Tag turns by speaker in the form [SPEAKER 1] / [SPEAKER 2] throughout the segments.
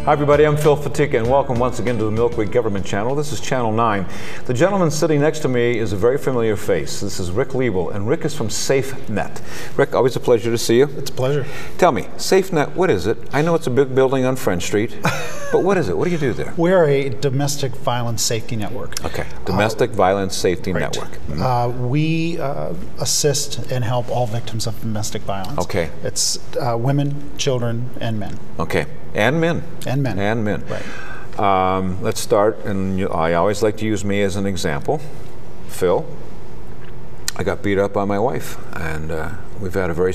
[SPEAKER 1] Hi everybody, I'm Phil Fatika and welcome once again to the Millcreek Government Channel. This is Channel 9. The gentleman sitting next to me is a very familiar face. This is Rick Liebel, and Rick is from Safenet. Rick, always a pleasure to see you.
[SPEAKER 2] It's a pleasure.
[SPEAKER 1] Tell me, Safenet, what is it? I know it's a big building on French Street, but what is it? What do you do there?
[SPEAKER 2] We're a domestic violence safety network.
[SPEAKER 1] Okay, domestic violence safety
[SPEAKER 2] right.
[SPEAKER 1] network.
[SPEAKER 2] We assist and help all victims of domestic violence.
[SPEAKER 1] Okay.
[SPEAKER 2] It's women, children, and men.
[SPEAKER 1] Okay, and men.
[SPEAKER 2] And men.
[SPEAKER 1] And men.
[SPEAKER 2] Right.
[SPEAKER 1] Let's start, and I always like to use me as an example. Phil, I got beat up by my wife, and we've had a very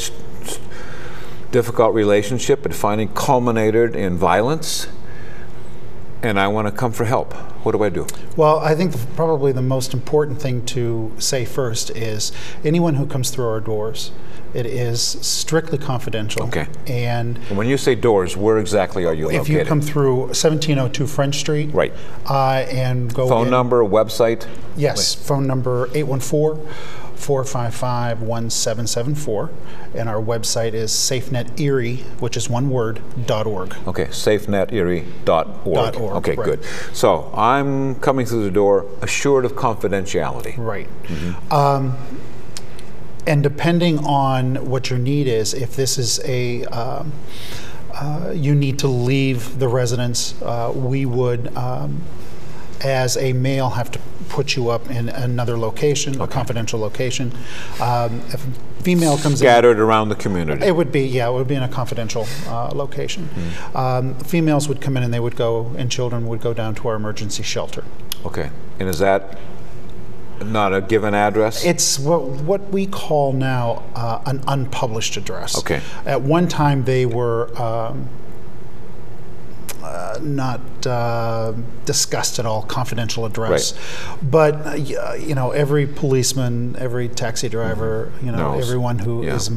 [SPEAKER 1] difficult relationship. It finally culminated in violence, and I want to come for help. What do I do?
[SPEAKER 2] Well, I think probably the most important thing to say first is anyone who comes through our doors, it is strictly confidential.
[SPEAKER 1] Okay.
[SPEAKER 2] And
[SPEAKER 1] when you say doors, where exactly are you located?
[SPEAKER 2] If you come through 1702 French Street,
[SPEAKER 1] right,
[SPEAKER 2] and go
[SPEAKER 1] phone number, website?
[SPEAKER 2] Yes, phone number 814-455-1774, and our website is safeneterie, which is one word, .org.
[SPEAKER 1] Okay, safeneterie.org. Okay,
[SPEAKER 2] right.
[SPEAKER 1] Good. So I'm coming through the door assured of confidentiality.
[SPEAKER 2] Right. And depending on what your need is, if this is a you need to leave the residence, we would, as a male, have to put you up in another location, a confidential location. If a female comes
[SPEAKER 1] scattered around the community.
[SPEAKER 2] It would be, it would be in a confidential location. Females would come in and they would go, and children would go down to our emergency shelter.
[SPEAKER 1] Okay, and is that not a given address?
[SPEAKER 2] It's what we call now an unpublished address.
[SPEAKER 1] Okay.
[SPEAKER 2] At one time they were not discussed at all, confidential address.
[SPEAKER 1] Right.
[SPEAKER 2] But you know, every policeman, every taxi driver, you know, everyone who is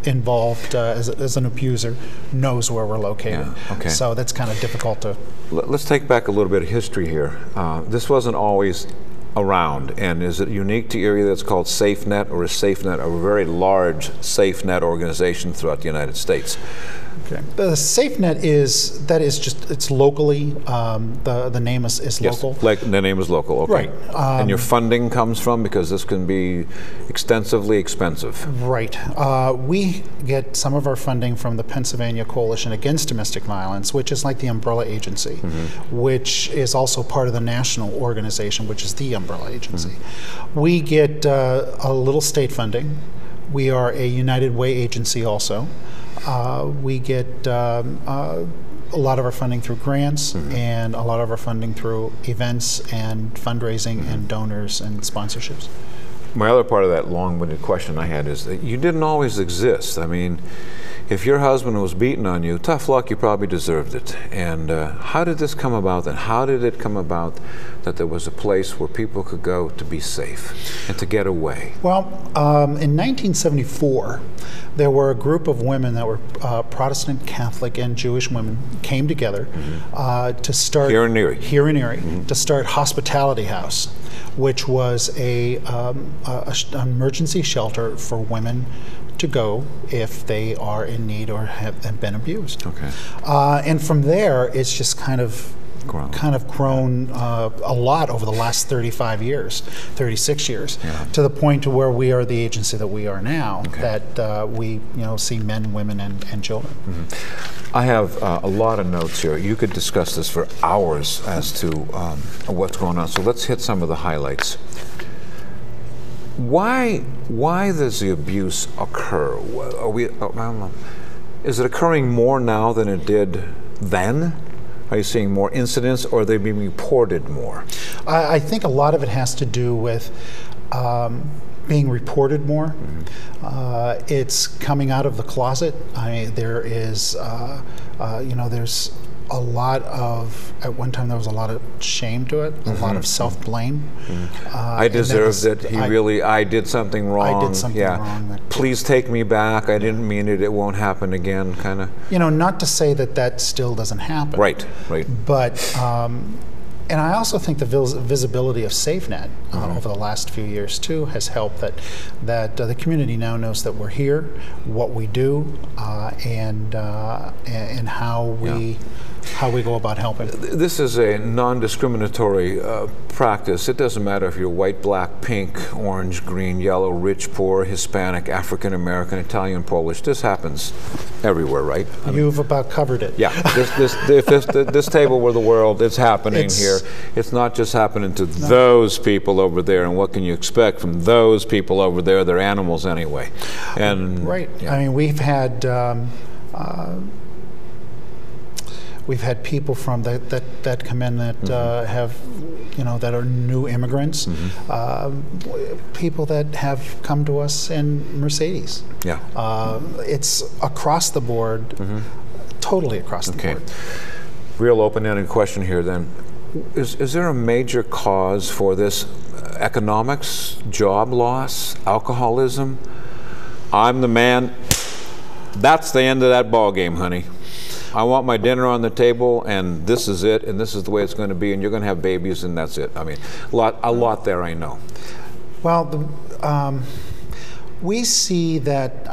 [SPEAKER 2] involved as an abuser knows where we're located.
[SPEAKER 1] Yeah. Okay.
[SPEAKER 2] So that's kind of difficult to.
[SPEAKER 1] Let's take back a little bit of history here. This wasn't always around, and is it unique to Erie that's called Safenet, or is Safenet a very large Safenet organization throughout the United States?
[SPEAKER 2] Okay. The Safenet is just it's locally. The name is local.
[SPEAKER 1] Yes, like the name is local. Okay.
[SPEAKER 2] Right.
[SPEAKER 1] And your funding comes from, because this can be extensively expensive.
[SPEAKER 2] Right. We get some of our funding from the Pennsylvania Coalition Against Domestic Violence, which is like the umbrella agency, which is also part of the national organization, which is the umbrella agency. We get a little state funding. We are a United Way agency also. We get a lot of our funding through grants, and a lot of our funding through events and fundraising and donors and sponsorships.
[SPEAKER 1] My other part of that long-winded question I had is that you didn't always exist. I mean, if your husband was beating on you, tough luck, you probably deserved it. And how did this come about, and how did it come about that there was a place where people could go to be safe and to get away?
[SPEAKER 2] Well, in 1974, there were a group of women that were Protestant, Catholic, and Jewish women came together to start
[SPEAKER 1] here in Erie,
[SPEAKER 2] to start Hospitality House, which was an emergency shelter for women to go if they are in need or have been abused.
[SPEAKER 1] Okay.
[SPEAKER 2] And from there, it's just kind of grown a lot over the last 36 years, to the point to where we are the agency that we are now, that we see men, women, and children.
[SPEAKER 1] I have a lot of notes here. You could discuss this for hours as to what's going on. So let's hit some of the highlights. Why does the abuse occur? Is it occurring more now than it did then? Are you seeing more incidents, or are they being reported more?
[SPEAKER 2] I think a lot of it has to do with being reported more. It's coming out of the closet. I mean, there is, there's a lot of, at one time there was a lot of shame to it, a lot of self-blame.
[SPEAKER 1] I deserved it. I did something wrong.
[SPEAKER 2] I did something wrong.
[SPEAKER 1] Please take me back. I didn't mean it. It won't happen again, kind of.
[SPEAKER 2] Not to say that still doesn't happen.
[SPEAKER 1] Right.
[SPEAKER 2] But, and I also think the visibility of Safenet over the last few years too has helped that the community now knows that we're here, what we do, and how we how we go about helping.
[SPEAKER 1] This is a non-discriminatory practice. It doesn't matter if you're white, black, pink, orange, green, yellow, rich, poor, Hispanic, African American, Italian, Polish. This happens everywhere, right?
[SPEAKER 2] You've about covered it.
[SPEAKER 1] Yeah. This table where the world, it's happening here. It's not just happening to those people over there. And what can you expect from those people over there? They're animals anyway. And
[SPEAKER 2] right.
[SPEAKER 1] Yeah.
[SPEAKER 2] I mean, we've had people from that come in that have, that are new immigrants, people that have come to us in Mercedes.
[SPEAKER 1] Yeah.
[SPEAKER 2] It's across the board, totally across the board.
[SPEAKER 1] Real open-ended question here then. Is there a major cause for this? Economics, job loss, alcoholism? I'm the man. That's the end of that ball game, honey. I want my dinner on the table, and this is it, and this is the way it's going to be, and you're going to have babies, and that's it. I mean, a lot there, I know.
[SPEAKER 2] Well, we see that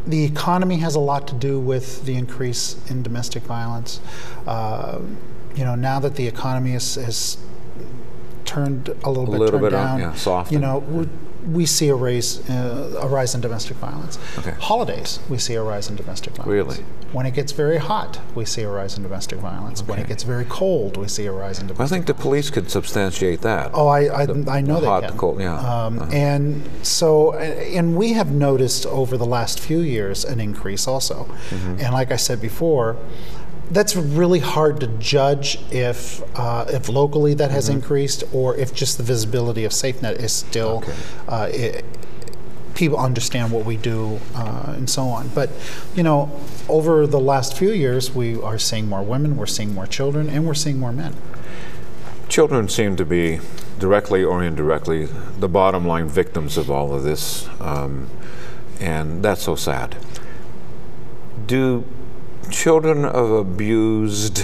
[SPEAKER 2] the economy has a lot to do with the increase in domestic violence. Now that the economy has turned a little bit down,
[SPEAKER 1] yeah, soft.
[SPEAKER 2] We see a rise in domestic violence.
[SPEAKER 1] Okay.
[SPEAKER 2] Holidays, we see a rise in domestic violence.
[SPEAKER 1] Really?
[SPEAKER 2] When it gets very hot, we see a rise in domestic violence. When it gets very cold, we see a rise in domestic violence.
[SPEAKER 1] I think the police could substantiate that.
[SPEAKER 2] Oh, I know they
[SPEAKER 1] hot,
[SPEAKER 2] can.
[SPEAKER 1] Cold, yeah.
[SPEAKER 2] And so, and we have noticed over the last few years an increase also. And like I said before, that's really hard to judge if locally that has increased, or if just the visibility of Safenet is still, people understand what we do and so on. But, over the last few years, we are seeing more women, we're seeing more children, and we're seeing more men.
[SPEAKER 1] Children seem to be, directly or indirectly, the bottom line victims of all of this, and that's so sad. Do children of abused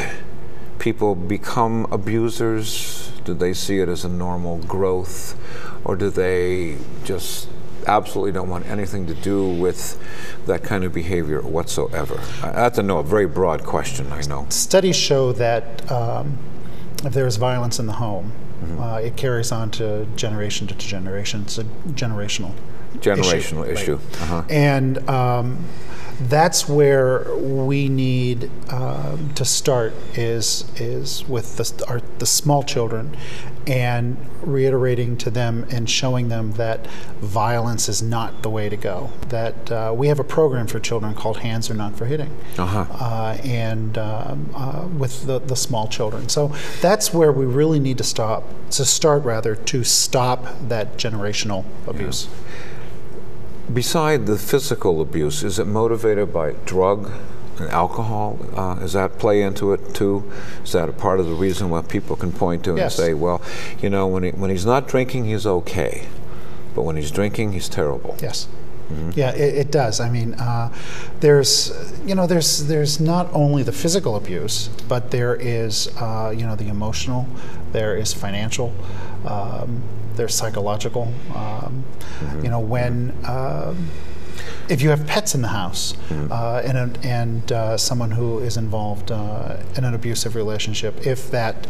[SPEAKER 1] people become abusers? Do they see it as a normal growth, or do they just absolutely don't want anything to do with that kind of behavior whatsoever? That's a very broad question, I know.
[SPEAKER 2] Studies show that if there's violence in the home, it carries on to generation. It's a generational issue.
[SPEAKER 1] Right.
[SPEAKER 2] And that's where we need to start is with the small children, and reiterating to them and showing them that violence is not the way to go. That we have a program for children called Hands Are Not for Hitting, and with the small children. So that's where we really need to start to stop that generational abuse.
[SPEAKER 1] Yeah. Beside the physical abuse, is it motivated by drug and alcohol? Does that play into it too? Is that a part of the reason why people can point to and say, well, when he's not drinking, he's okay, but when he's drinking, he's terrible?
[SPEAKER 2] Yes. Yeah, it does. I mean, there's not only the physical abuse, but there is the emotional, there is financial, there's psychological. If you have pets in the house and someone who is involved in an abusive relationship, if that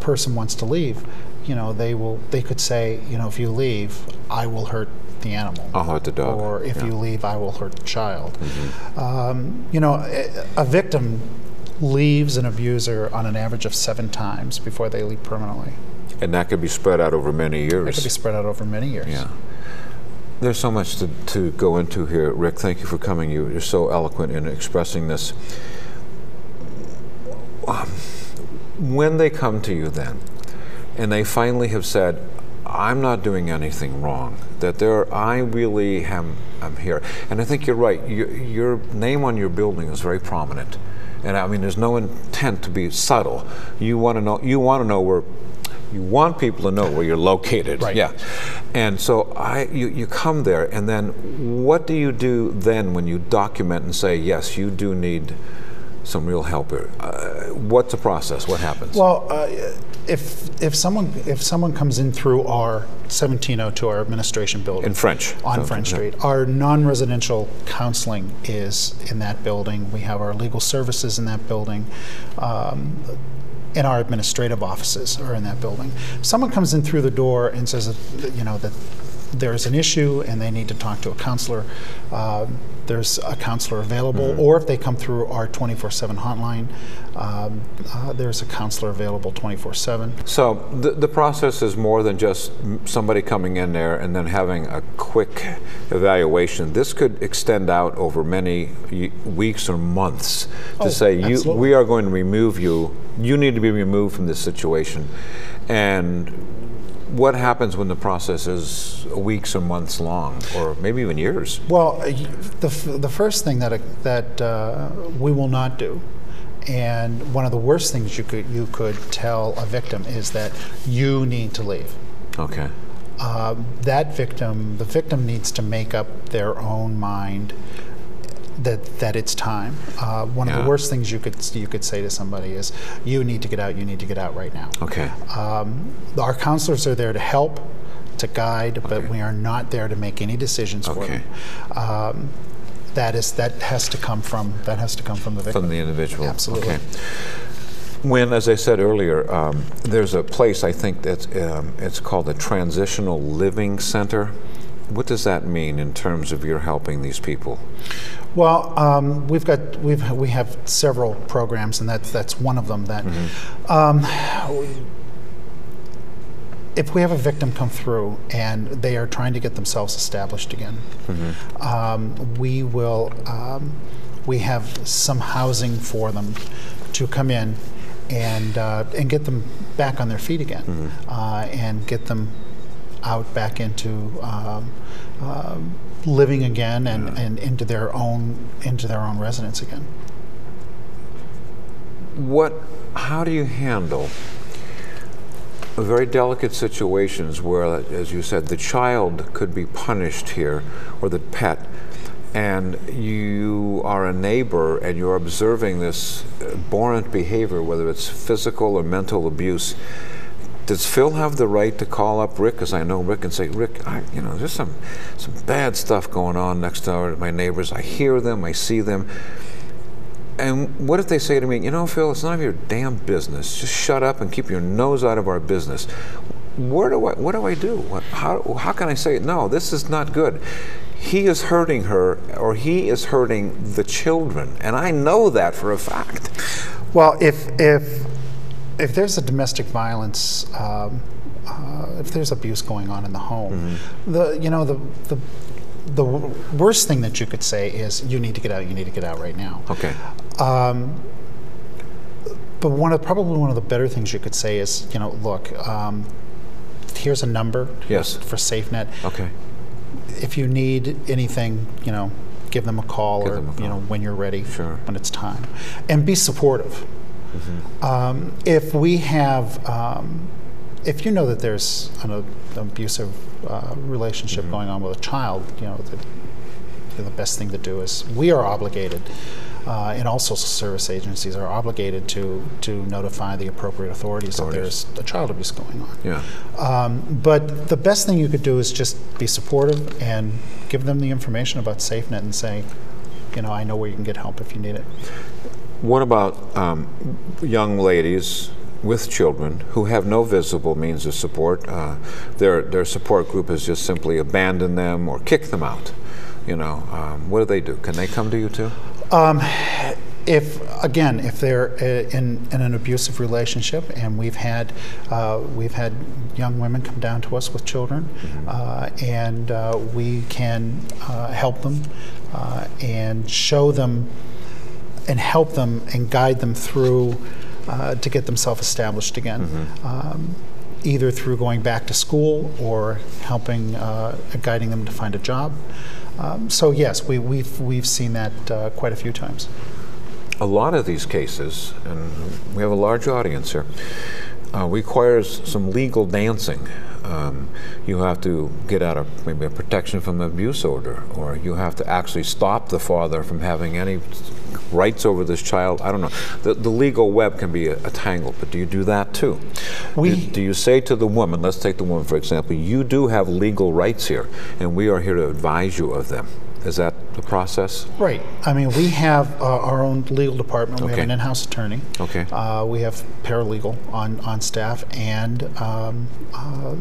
[SPEAKER 2] person wants to leave, they could say, if you leave, I will hurt the animal.
[SPEAKER 1] I'll hurt the dog.
[SPEAKER 2] Or if you leave, I will hurt the child. A victim leaves an abuser on an average of 7 times before they leave permanently.
[SPEAKER 1] And that could be spread out over many years.
[SPEAKER 2] It could be spread out over many years.
[SPEAKER 1] Yeah. There's so much to go into here. Rick, thank you for coming. You're so eloquent in expressing this. When they come to you then, and they finally have said, I'm not doing anything wrong, that I really am here. And I think you're right. Your name on your building is very prominent. And I mean, there's no intent to be subtle. You want people to know where you're located.
[SPEAKER 2] Right.
[SPEAKER 1] Yeah. And so you come there, and then what do you do then when you document and say, yes, you do need some real help here. What's the process? What happens?
[SPEAKER 2] Well, if someone comes in through our 1702, our administration building
[SPEAKER 1] In French.
[SPEAKER 2] on French Street, our non-residential counseling is in that building. We have our legal services in that building. And our administrative offices are in that building. If someone comes in through the door and says that there's an issue and they need to talk to a counselor, there's a counselor available, or if they come through our 24/7 hotline, there's a counselor available 24/7.
[SPEAKER 1] So the process is more than just somebody coming in there and then having a quick evaluation. This could extend out over many weeks or months to say, we are going to remove you. You need to be removed from this situation. And what happens when the process is weeks or months long, or maybe even years?
[SPEAKER 2] Well, the first thing that we will not do, and one of the worst things you could tell a victim is that you need to leave.
[SPEAKER 1] Okay.
[SPEAKER 2] The victim needs to make up their own mind that it's time. One of the worst things you could say to somebody is, you need to get out. You need to get out right now. Okay. Our counselors are there to help, to guide, but we are not there to make any decisions for them. That has to come from the victim.
[SPEAKER 1] From the individual.
[SPEAKER 2] Absolutely.
[SPEAKER 1] Okay. When, as I said earlier, there's a place, I think that's it's called the Transitional Living Center. What does that mean in terms of your helping these people?
[SPEAKER 2] Well, we have several programs, and that's one of them. That if we have a victim come through and they are trying to get themselves established again, we have some housing for them to come in and get them back on their feet again, and get them out back into living again and into their own residence again.
[SPEAKER 1] How do you handle very delicate situations where, as you said, the child could be punished here, or the pet, and you are a neighbor and you're observing this abhorrent behavior, whether it's physical or mental abuse? Does Phil have the right to call up Rick, because I know Rick, and say, Rick, there's some bad stuff going on next door to my neighbors. I hear them, I see them. And what if they say to me, Phil, it's none of your damn business. Just shut up and keep your nose out of our business. What do I do? How can I say, no, this is not good? He is hurting her, or he is hurting the children, and I know that for a fact.
[SPEAKER 2] Well, if there's a domestic violence, if there's abuse going on in the home, the worst thing that you could say is, you need to get out. You need to get out right now. Okay. But probably one of the better things you could say is, look, here's a number for Safenet. Okay. If you need anything, give them a call, when you're ready, when it's time, and be supportive. If we have, if you know that there's an abusive relationship going on with a child, the best thing to do is, we are obligated, and all social service agencies are obligated to notify the appropriate authorities that there's a child abuse going on. Yeah. But the best thing you could do is just be supportive and give them the information about Safenet and say, I know where you can get help if you need it.
[SPEAKER 1] What about young ladies with children who have no visible means of support? Their support group has just simply abandoned them or kicked them out. What do? Can they come to you too?
[SPEAKER 2] If they're in an abusive relationship, and we've had young women come down to us with children, and we can help them and show them and help them and guide them through to get themselves established again, either through going back to school or helping guiding them to find a job. So yes, we've seen that quite a few times.
[SPEAKER 1] A lot of these cases, and we have a large audience here, requires some legal dancing. You have to get out of maybe a protection from abuse order, or you have to actually stop the father from having any rights over this child? I don't know. The legal web can be a tangle, but do you do that too? Do you say to the woman, let's take the woman for example, you do have legal rights here, and we are here to advise you of them? Is that the process?
[SPEAKER 2] Right. I mean, we have our own legal department. We
[SPEAKER 1] Okay.
[SPEAKER 2] have an in-house attorney.
[SPEAKER 1] Okay.
[SPEAKER 2] We have paralegal on staff, and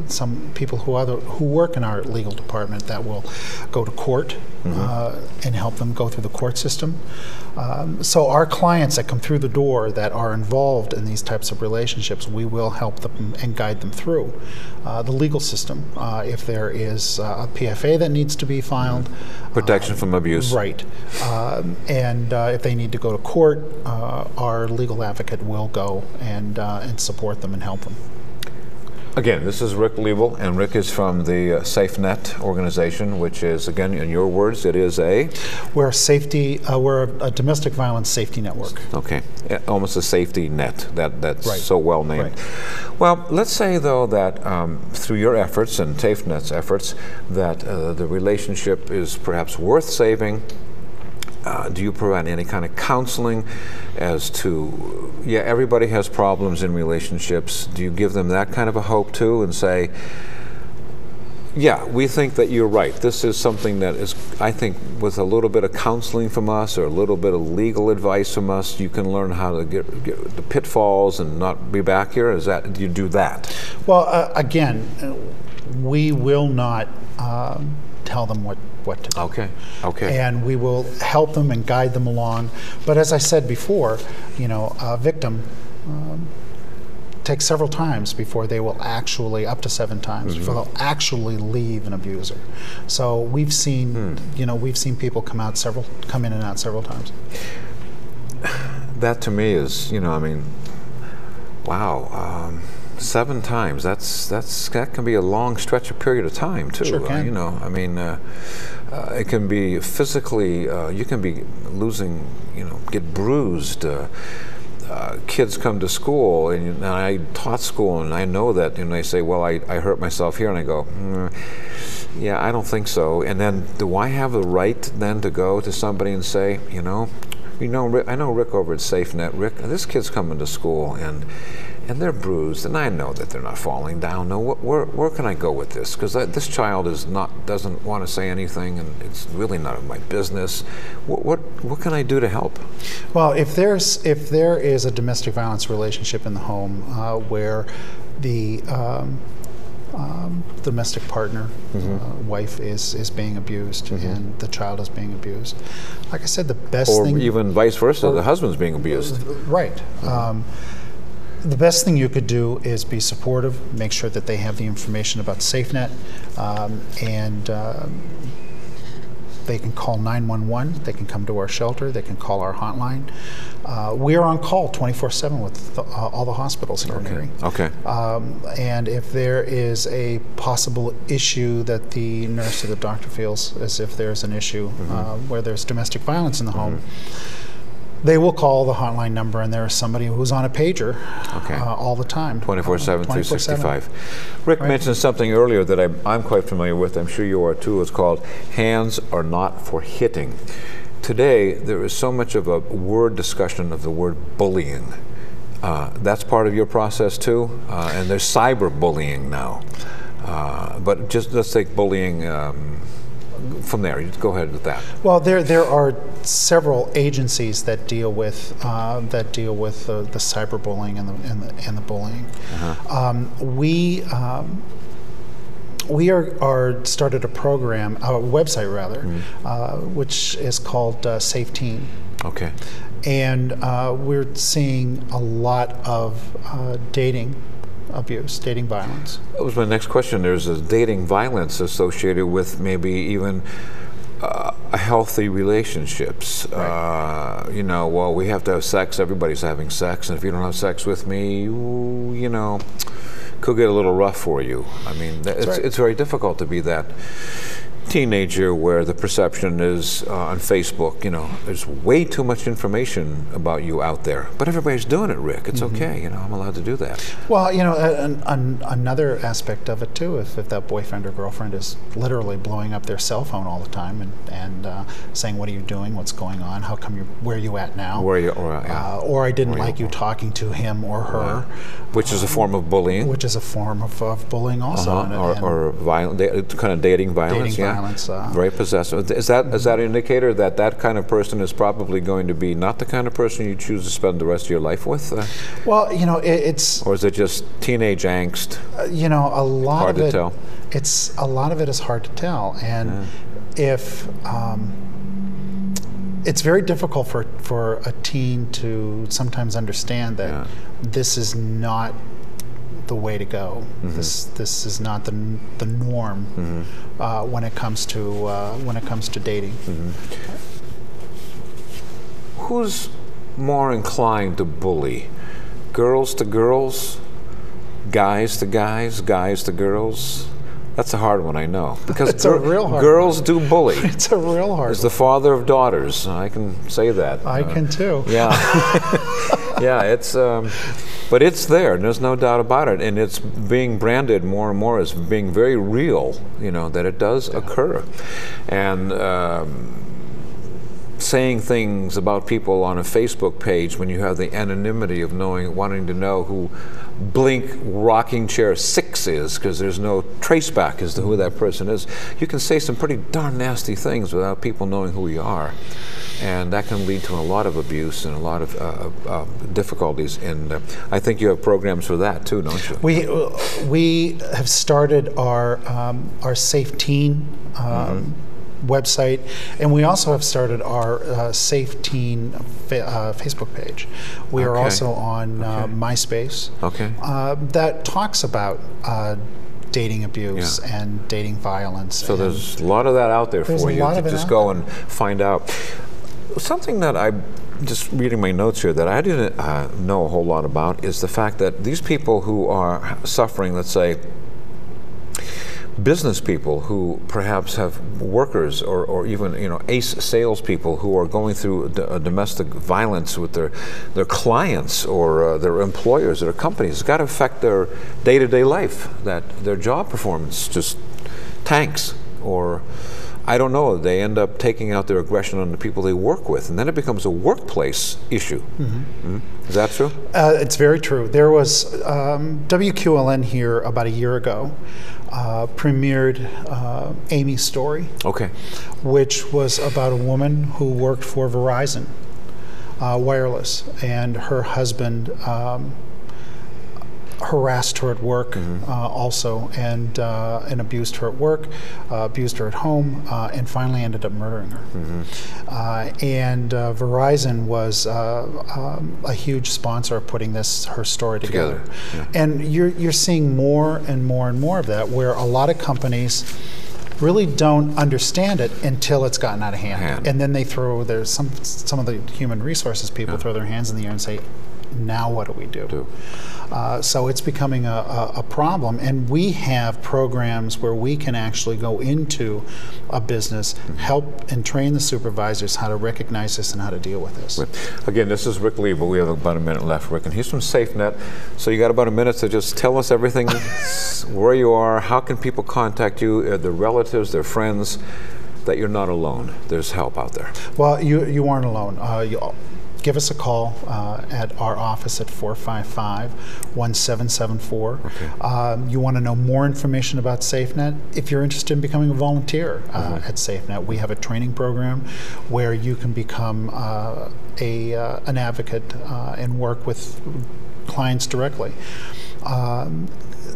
[SPEAKER 2] some people who work in our legal department that will go to court and help them go through the court system. So our clients that come through the door that are involved in these types of relationships, we will help them and guide them through the legal system. If there is a PFA that needs to be filed.
[SPEAKER 1] Protection from abuse.
[SPEAKER 2] Right. And if they need to go to court, our legal advocate will go and support them and help them.
[SPEAKER 1] Again, this is Rick Liebel, and Rick is from the Safenet organization, which is, again, in your words, it is a?
[SPEAKER 2] We're a domestic violence safety network.
[SPEAKER 1] Okay, almost a safety net. That's
[SPEAKER 2] right.
[SPEAKER 1] So well named.
[SPEAKER 2] Right.
[SPEAKER 1] Well, let's say though that through your efforts and Safenet's efforts, that the relationship is perhaps worth saving. Do you provide any kind of counseling as to, yeah, everybody has problems in relationships. Do you give them that kind of a hope too and say, yeah, we think that you're right. This is something that is, I think, with a little bit of counseling from us or a little bit of legal advice from us, you can learn how to get the pitfalls and not be back here? Do you do that?
[SPEAKER 2] Well, again, we will not tell them what to do.
[SPEAKER 1] Okay. Okay.
[SPEAKER 2] And we will help them and guide them along. But as I said before, a victim takes several times before they will actually, up to 7 times, before they'll actually leave an abuser. So we've seen, we've seen people come in and out several times.
[SPEAKER 1] That to me is, wow. 7 times. That can be a long stretch of period of time too.
[SPEAKER 2] Sure can.
[SPEAKER 1] It can be physically. You can be losing. Get bruised. Kids come to school, and I taught school, and I know that. And they say, "Well, I hurt myself here," and I go, "Yeah, I don't think so." And then, do I have the right then to go to somebody and say, Rick, I know Rick over at Safenet. Rick, this kid's coming to school, and they're bruised, and I know that they're not falling down. No, where can I go with this? Because this child doesn't want to say anything, and it's really none of my business. What can I do to help?
[SPEAKER 2] Well, if there is a domestic violence relationship in the home where the domestic partner, wife is being abused, and the child is being abused, like I said, the best thing,
[SPEAKER 1] or even vice versa, the husband's being abused.
[SPEAKER 2] Right. The best thing you could do is be supportive, make sure that they have the information about Safenet, and they can call 911, they can come to our shelter, they can call our hotline. We are on call 24/7 with all the hospitals here in Erie.
[SPEAKER 1] Okay.
[SPEAKER 2] And if there is a possible issue that the nurse or the doctor feels as if there's an issue where there's domestic violence in the home, they will call the hotline number, and there is somebody who's on a pager all the time.
[SPEAKER 1] 24/7, 365. Rick mentioned something earlier that I'm quite familiar with. I'm sure you are too. It's called hands are not for hitting. Today, there is so much of a word discussion of the word bullying. That's part of your process too? And there's cyberbullying now. But just let's take bullying from there. You go ahead with that. Well,
[SPEAKER 2] there are several agencies that deal with the cyberbullying and the bullying. We are started a program, a website rather, which is called Safe Teen.
[SPEAKER 1] Okay.
[SPEAKER 2] And we're seeing a lot of dating abuse, dating violence.
[SPEAKER 1] That was my next question. There's a dating violence associated with maybe even healthy relationships. Right. Well, we have to have sex. Everybody's having sex, and if you don't have sex with me, could get a little rough for you. I mean, it's very difficult to be that teenager where the perception is on Facebook, you know, there's way too much information about you out there. But everybody's doing it, Rick. It's okay, you know, I'm allowed to do that.
[SPEAKER 2] Well, you know, another aspect of it too, if that boyfriend or girlfriend is literally blowing up their cell phone all the time and saying, "What are you doing? What's going on? How come where are you at now?" Or I didn't like you talking to him or her.
[SPEAKER 1] Which is a form of bullying.
[SPEAKER 2] Which is a form of bullying also.
[SPEAKER 1] Or violent, kind of dating violence. Very possessive. Is that an indicator that that kind of person is probably going to be not the kind of person you choose to spend the rest of your life with?
[SPEAKER 2] Well, you know, it's...
[SPEAKER 1] Or is it just teenage angst?
[SPEAKER 2] You know, a lot of it...
[SPEAKER 1] Hard to tell?
[SPEAKER 2] A lot of it is hard to tell. And if... it's very difficult for a teen to sometimes understand that this is not the way to go. This is not the norm when it comes to dating.
[SPEAKER 1] Who's more inclined to bully? Girls to girls, guys to guys, guys to girls? That's a hard one, I know. Because
[SPEAKER 2] it's a real hard
[SPEAKER 1] girls
[SPEAKER 2] one.
[SPEAKER 1] do bully.
[SPEAKER 2] It's a real hard
[SPEAKER 1] As the father of daughters, I can say that.
[SPEAKER 2] I can too.
[SPEAKER 1] Yeah. Yeah, it's... but it's there, and there's no doubt about it, and it's being branded more and more as being very real, you know, that it does occur. And saying things about people on a Facebook page when you have the anonymity of wanting to know who Blink Rocking Chair 6 is, because there's no trace back as to who that person is. You can say some pretty darn nasty things without people knowing who you are. And that can lead to a lot of abuse and a lot of difficulties. And I think you have programs for that too, don't you?
[SPEAKER 2] We have started our Safe Teen website, and we also have started our Safe Teen Facebook page. We are also on MySpace. That talks about dating abuse and dating violence.
[SPEAKER 1] So there's a lot of that out there for you to just go and find out. Something that I, just reading my notes here, that I didn't know a whole lot about is the fact that these people who are suffering, let's say, business people who perhaps have workers or even, you know, ace salespeople who are going through domestic violence with their clients or their employers or their companies, it's got to affect their day-to-day life, that their job performance just tanks, or I don't know, they end up taking out their aggression on the people they work with, and then it becomes a workplace issue. Is that true?
[SPEAKER 2] It's very true. There was WQLN here about a year ago premiered Amy's Story, which was about a woman who worked for Verizon Wireless, and her husband harassed her at work also, and abused her at work, abused her at home, and finally ended up murdering her. And Verizon was a huge sponsor of putting her story together. And you're seeing more and more and more of that, where a lot of companies really don't understand it until it's gotten out of hand. And then they throw, there's some of the human resources people throw their hands in the air and say, now what do we do? So it's becoming a problem, and we have programs where we can actually go into a business, help and train the supervisors how to recognize this and how to deal with this.
[SPEAKER 1] Again, this is Rick Liebel. We have about a minute left, Rick, and he's from Safenet. So you got about a minute to just tell us everything, where you are, how can people contact you, their relatives, their friends, that you're not alone. There's help out there.
[SPEAKER 2] Well, you aren't alone. Give us a call at our office at 455-1774. You want to know more information about Safenet? If you're interested in becoming a volunteer at Safenet, we have a training program where you can become an advocate and work with clients directly.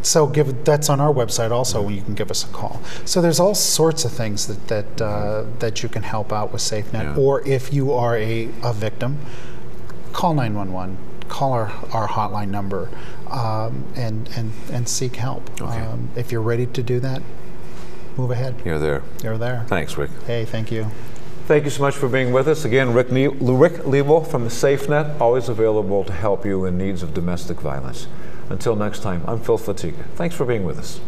[SPEAKER 2] So that's on our website also, when you can give us a call. So there's all sorts of things that you can help out with Safenet. Or if you are a victim, call 911, call our hotline number, and seek help. If you're ready to do that, move ahead.
[SPEAKER 1] You're there.
[SPEAKER 2] You're there.
[SPEAKER 1] Thanks, Rick.
[SPEAKER 2] Hey, thank you.
[SPEAKER 1] Thank you so much for being with us. Again, Rick Liebel from Safenet, always available to help you in needs of domestic violence. Until next time, I'm Phil Fatiga. Thanks for being with us.